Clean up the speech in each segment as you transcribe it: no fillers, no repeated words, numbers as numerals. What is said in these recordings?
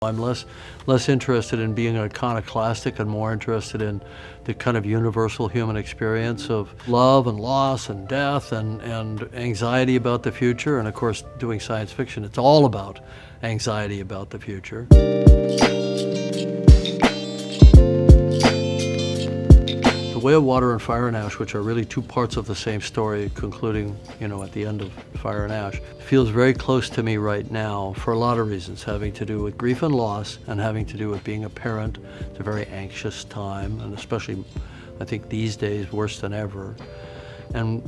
I'm less interested in being iconoclastic and more interested in the kind of universal human experience of love and loss and death and anxiety about the future. And of course, doing science fiction, it's all about anxiety about the future. The Way of Water and Fire and Ash, which are really two parts of the same story, concluding, at the end of Fire and Ash, feels very close to me right now for a lot of reasons, having to do with grief and loss and having to do with being a parent. It's a very anxious time, and especially, I think these days, worse than ever. And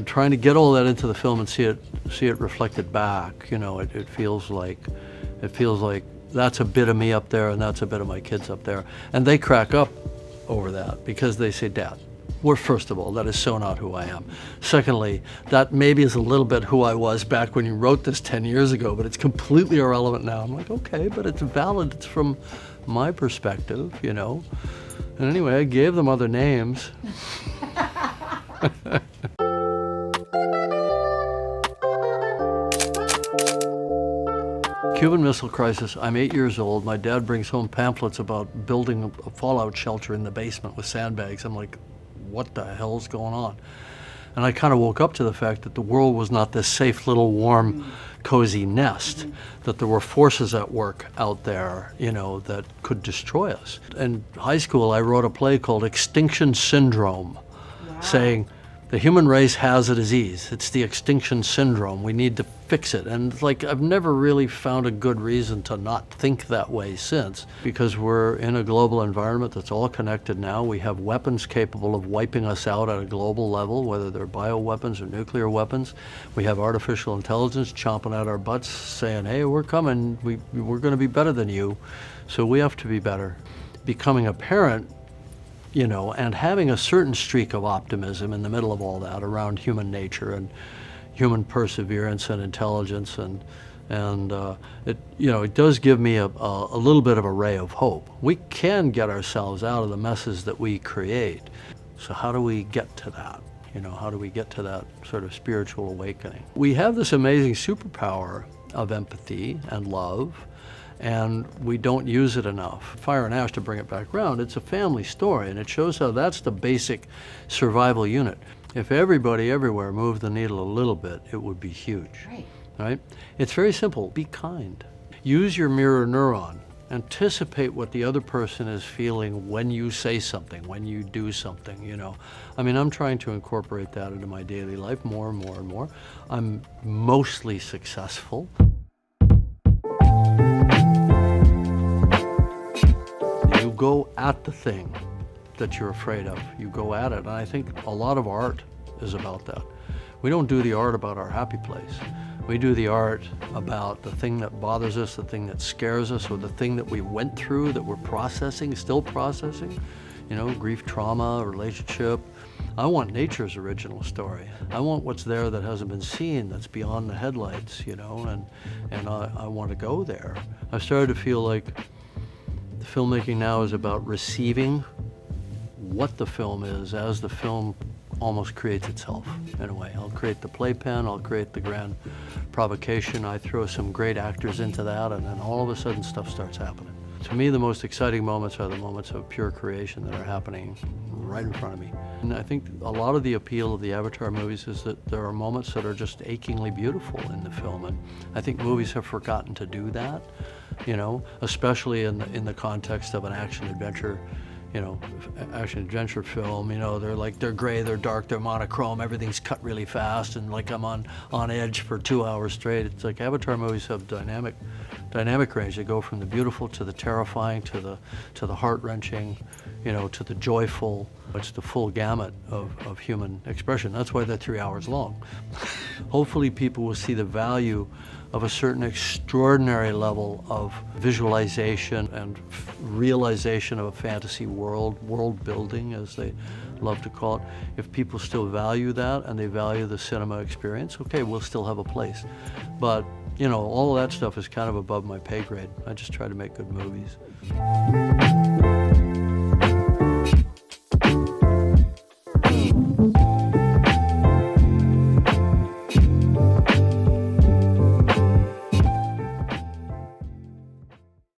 trying to get all that into the film and see it reflected back, it feels like that's a bit of me up there and that's a bit of my kids up there. And they crack up over that because they say, Dad, first of all, that is so not who I am. Secondly, that maybe is a little bit who I was back when you wrote this 10 years ago, but it's completely irrelevant now. I'm like, okay, but it's valid. It's from my perspective, And anyway, I gave them other names. Cuban Missile Crisis, I'm 8 years old. My dad brings home pamphlets about building a fallout shelter in the basement with sandbags. I'm like, what the hell's going on? And I kind of woke up to the fact that the world was not this safe little warm, cozy nest, that there were forces at work out there, that could destroy us. In high school, I wrote a play called Extinction Syndrome, saying, the human race has a disease. It's the extinction syndrome. We need to fix it. And I've never really found a good reason to not think that way since, because we're in a global environment that's all connected now. We have weapons capable of wiping us out at a global level, whether they're bioweapons or nuclear weapons. We have artificial intelligence chomping at our butts saying, hey, we're coming. We're going to be better than you. So we have to be better. Becoming a parent, and having a certain streak of optimism in the middle of all that around human nature and human perseverance and intelligence, and it does give me a little bit of a ray of hope. We can get ourselves out of the messes that we create. So how do we get to that? How do we get to that sort of spiritual awakening? We have this amazing superpower of empathy and love, and we don't use it enough. Fire and Ash, to bring it back around, it's a family story, and it shows how that's the basic survival unit. If everybody everywhere moved the needle a little bit, it would be huge. Right? It's very simple. Be kind. Use your mirror neuron. Anticipate what the other person is feeling when you say something, when you do something, I'm trying to incorporate that into my daily life more and more and more. I'm mostly successful. You go at the thing that you're afraid of. You go at it. And I think a lot of art is about that. We don't do the art about our happy place. We do the art about the thing that bothers us, the thing that scares us, or the thing that we went through that we're processing, still processing. Grief, trauma, relationship. I want nature's original story. I want what's there that hasn't been seen, that's beyond the headlights, and I want to go there. I've started to feel like the filmmaking now is about receiving what the film is as the film almost creates itself, in a way. I'll create the playpen, I'll create the grand provocation, I throw some great actors into that, and then all of a sudden stuff starts happening. To me, the most exciting moments are the moments of pure creation that are happening right in front of me. And I think a lot of the appeal of the Avatar movies is that there are moments that are just achingly beautiful in the film, and I think movies have forgotten to do that, especially in the context of an action-adventure film. They're gray, they're dark, they're monochrome, everything's cut really fast, and I'm on edge for 2 hours straight. It's like Avatar movies have dynamic range. They go from the beautiful to the terrifying to the heart-wrenching, to the joyful. It's the full gamut of human expression. That's why they're 3 hours long. Hopefully people will see the value of a certain extraordinary level of visualization and realization of a fantasy world building, as they love to call it. If people still value that and they value the cinema experience, okay, we'll still have a place. But, all of that stuff is kind of above my pay grade. I just try to make good movies.